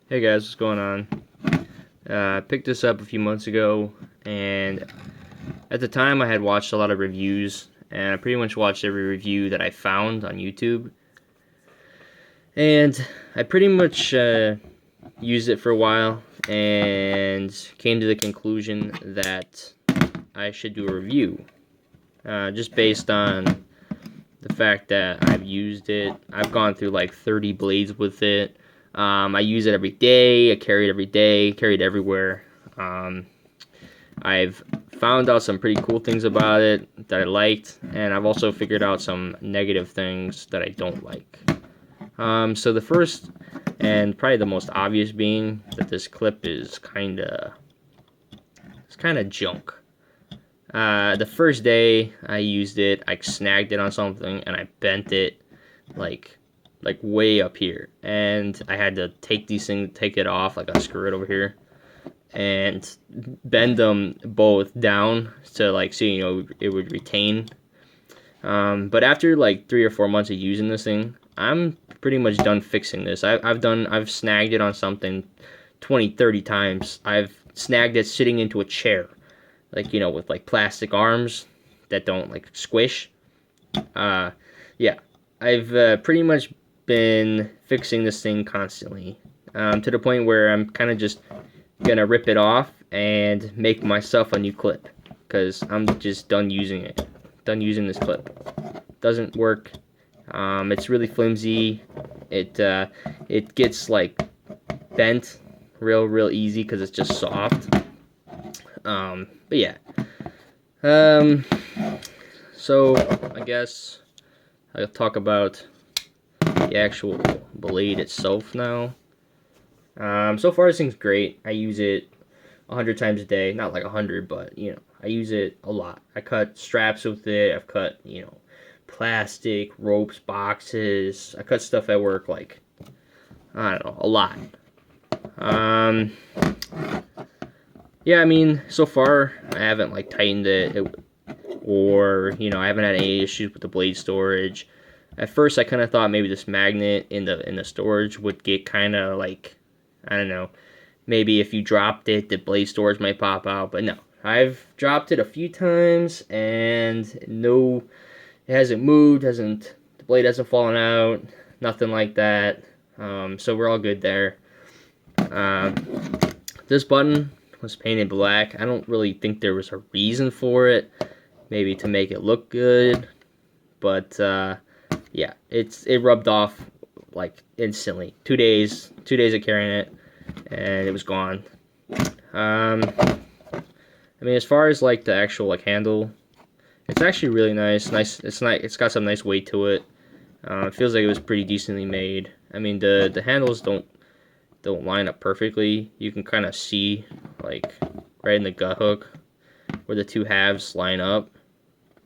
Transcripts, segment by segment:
Hey guys, what's going on? I picked this up a few months ago, and at the time I had watched a lot of reviews, and I pretty much watched every review that I found on YouTube. And I pretty much used it for a while and came to the conclusion that I should do a review. Just based on the fact that I've used it. I've gone through like 30 blades with it. I use it every day. I carry it every day, carry it everywhere. I've found out some pretty cool things about it that I liked, and I've also figured out some negative things that I don't like. So the first and probably the most obvious being that this clip is kind of junk. The first day I used it, I snagged it on something and I bent it like way up here, and I had to take it off, like unscrew it over here, and bend them both down to so it would retain. But after like 3 or 4 months of using this thing, I'm pretty much done fixing this. I've snagged it on something 20, 30 times. I've snagged it sitting into a chair, with like plastic arms that don't like squish. Yeah, I've pretty much been fixing this thing constantly, to the point where I'm kind of just gonna rip it off and make myself a new clip because I'm just done using it. Done using this clip. Doesn't work. It's really flimsy. It gets like bent real easy because it's just soft. But yeah. So I guess I'll talk about the actual blade itself now. So far this thing's great. I use it 100 times a day. Not like 100, but I use it a lot. I cut straps with it. I've cut, plastic, ropes, boxes. I cut stuff at work like, I don't know, a lot. Yeah, I mean, so far I haven't like tightened it or I haven't had any issues with the blade storage. At first I kind of thought maybe this magnet in the storage would get kind of like, I don't know, maybe if you dropped it the blade storage might pop out, but no. I've dropped it a few times and no, it hasn't moved, the blade hasn't fallen out, nothing like that. So we're all good there. This button was painted black. I don't really think there was a reason for it, maybe to make it look good, but yeah, it rubbed off like instantly. 2 days of carrying it, and it was gone. I mean, as far as like the actual like handle, it's actually really nice. It's got some nice weight to it. It feels like it was pretty decently made. I mean, the handles don't line up perfectly. You can kind of see like right in the gut hook where the two halves line up.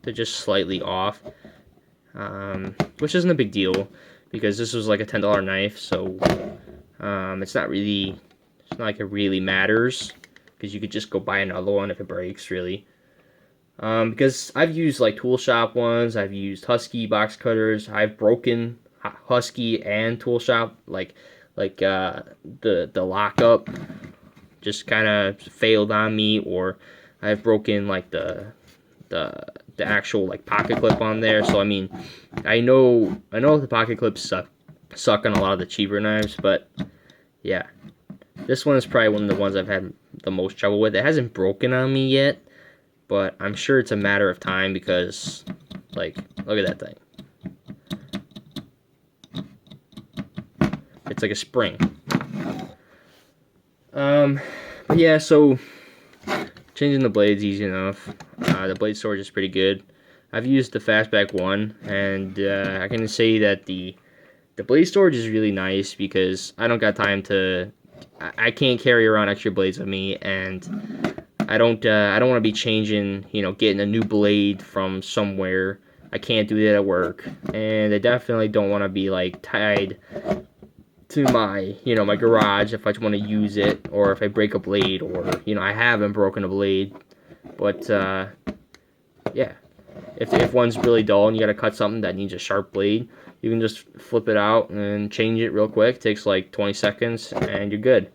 They're just slightly off, which isn't a big deal because this was like a $10 knife, so it's not like it really matters because you could just go buy another one if it breaks, really. Because I've used like tool shop ones, I've used Husky box cutters, I've broken Husky and tool shop the lockup just kind of failed on me, or I've broken like the actual like pocket clip on there. So I mean, I know the pocket clips suck on a lot of the cheaper knives, but yeah, this one is probably one of the ones I've had the most trouble with. It hasn't broken on me yet, but I'm sure it's a matter of time because, like, look at that thing. It's like a spring. But yeah, so changing the blade's easy enough. The blade storage is pretty good. I've used the Fastback 1, and I can say that the blade storage is really nice because I don't got time to. I can't carry around extra blades with me, and I don't want to be changing, getting a new blade from somewhere. I can't do that at work, and I definitely don't want to be like tied to my my garage if I want to use it, or if I break a blade, or I haven't broken a blade, but yeah. if one's really dull and you got to cut something that needs a sharp blade, you can just flip it out and change it real quick. It takes like 20 seconds and you're good.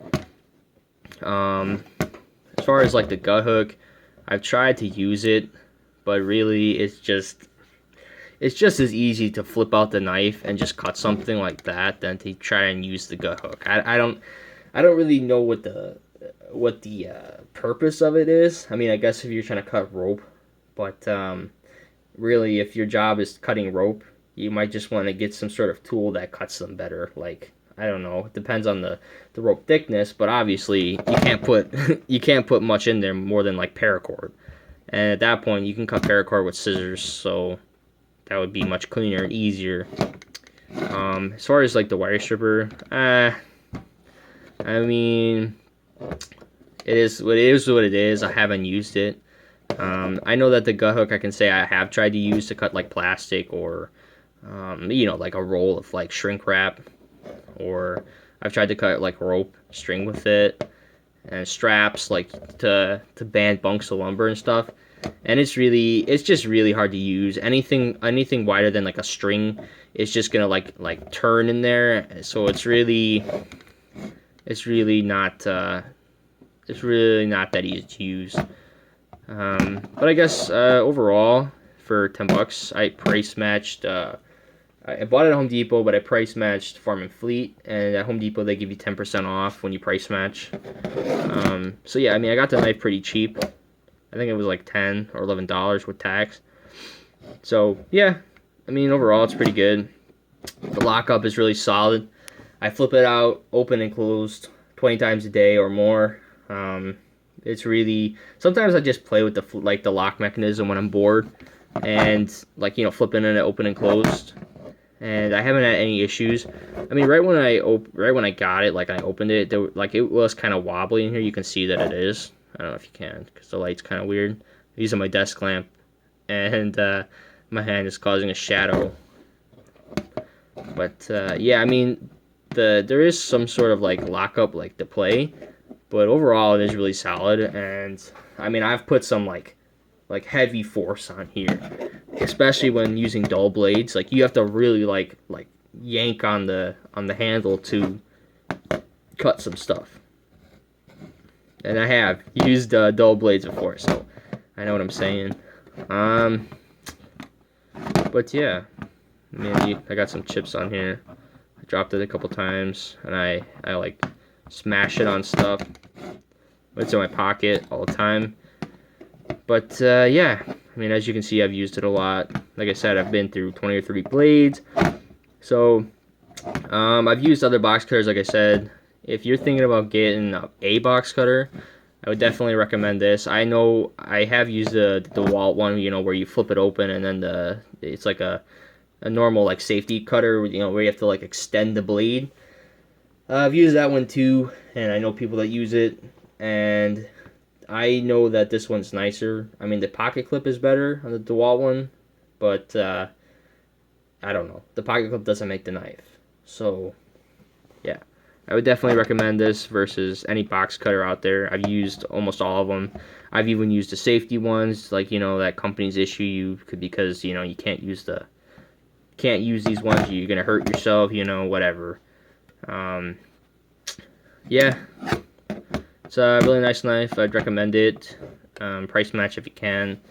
As far as like the gut hook, I've tried to use it, but really it's just as easy to flip out the knife and just cut something like that than to try and use the gut hook. I don't really know what the purpose of it is. I mean, I guess if you're trying to cut rope, but really, if your job is cutting rope, you might just want to get some sort of tool that cuts them better. Like, I don't know, it depends on the rope thickness, but obviously you can't put you can't put much in there more than like paracord. And at that point, you can cut paracord with scissors, so that would be much cleaner and easier. As far as like the wire stripper, I mean, it is what it is. I haven't used it. I know that the gut hook, I can say I have tried to use to cut like plastic or, like a roll of like shrink wrap, or I've tried to cut like rope string with it and straps like to band bunks of lumber and stuff. And it's just really hard to use. Anything wider than like a string, it's just gonna like turn in there. So it's really not that easy to use. But I guess overall for $10, I price matched. I bought it at Home Depot, but I price matched Farm and Fleet, and at Home Depot they give you 10% off when you price match. So yeah, I mean, I got the knife pretty cheap. I think it was like $10 or $11 with tax. So yeah, I mean, overall it's pretty good. The lockup is really solid. I flip it out, open and closed 20 times a day or more. It's really, sometimes I just play with the lock mechanism when I'm bored, and flipping it open and closed. And I haven't had any issues. I mean, right when I got it, like I opened it, it was kind of wobbly in here. You can see that it is. I don't know if you can, because the light's kind of weird. I'm using my desk lamp, and my hand is causing a shadow. But yeah, I mean, there is some sort of like lockup like to play, but overall it is really solid. And I mean, I've put some like heavy force on here, especially when using dull blades. Like, you have to really like yank on the handle to cut some stuff. And I have used dull blades before, so I know what I'm saying. But yeah, I got some chips on here. I dropped it a couple times, and I like smash it on stuff. It's in my pocket all the time. But yeah, I mean, as you can see, I've used it a lot. Like I said, I've been through 20 or 30 blades. So I've used other box cutters, like I said. If you're thinking about getting a box cutter, I would definitely recommend this. I know I have used the DeWalt one, where you flip it open and then it's like a normal like safety cutter, where you have to like extend the blade. I've used that one too, and I know people that use it, and I know that this one's nicer. I mean, the pocket clip is better on the DeWalt one, but I don't know. The pocket clip doesn't make the knife. So yeah, I would definitely recommend this versus any box cutter out there. I've used almost all of them. I've even used the safety ones, like, that companies issue you because, you can't use these ones. You're going to hurt yourself, whatever. Yeah. It's a really nice knife. I'd recommend it. Price match if you can.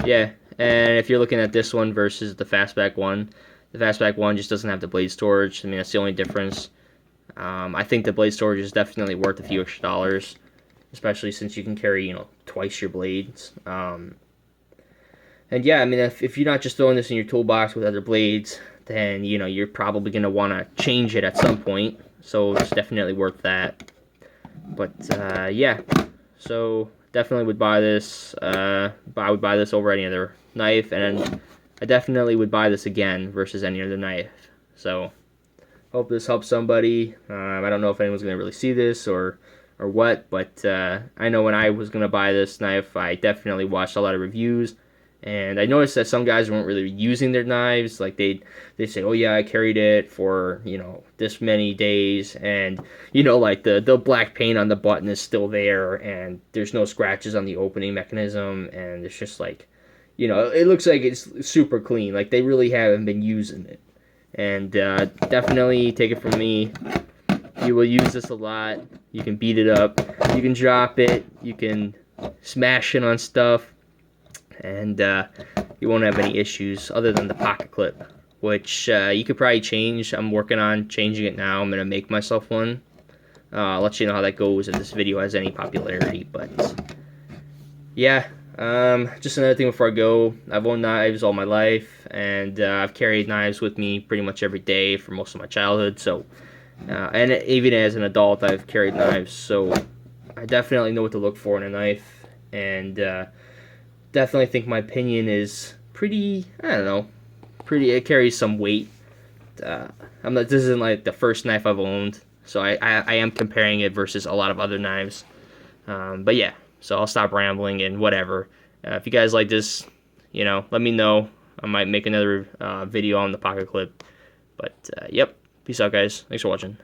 Yeah. And if you're looking at this one versus the Fastback one, the Fastback one just doesn't have the blade storage. I mean, that's the only difference. I think the blade storage is definitely worth a few extra dollars, especially since you can carry, twice your blades. And yeah, I mean, if you're not just throwing this in your toolbox with other blades, then, you're probably going to want to change it at some point. So it's definitely worth that. But yeah, so definitely would buy this. I would buy this over any other knife, and I definitely would buy this again versus any other knife. So hope this helps somebody. I don't know if anyone's going to really see this or what, but I know when I was going to buy this knife, I definitely watched a lot of reviews, and I noticed that some guys weren't really using their knives. Like, they say, oh yeah, I carried it for, this many days, and, like the black paint on the button is still there, and there's no scratches on the opening mechanism, and it's just like, you know, it looks like it's super clean. Like they really haven't been using it. And definitely take it from me. You will use this a lot. You can beat it up. You can drop it. You can smash it on stuff. And you won't have any issues other than the pocket clip, which you could probably change. I'm working on changing it now. I'm going to make myself one. I'll let you know how that goes if this video has any popularity. But yeah, just another thing before I go. I've owned knives all my life, and I've carried knives with me pretty much every day for most of my childhood. So, and even as an adult, I've carried knives. So I definitely know what to look for in a knife, and definitely think my opinion is pretty. I don't know, pretty. It carries some weight. I'm not. This isn't like the first knife I've owned, so I am comparing it versus a lot of other knives. But yeah, so I'll stop rambling and whatever. If you guys like this, you know, let me know. I might make another video on the pocket clip. But yep, peace out, guys. Thanks for watching.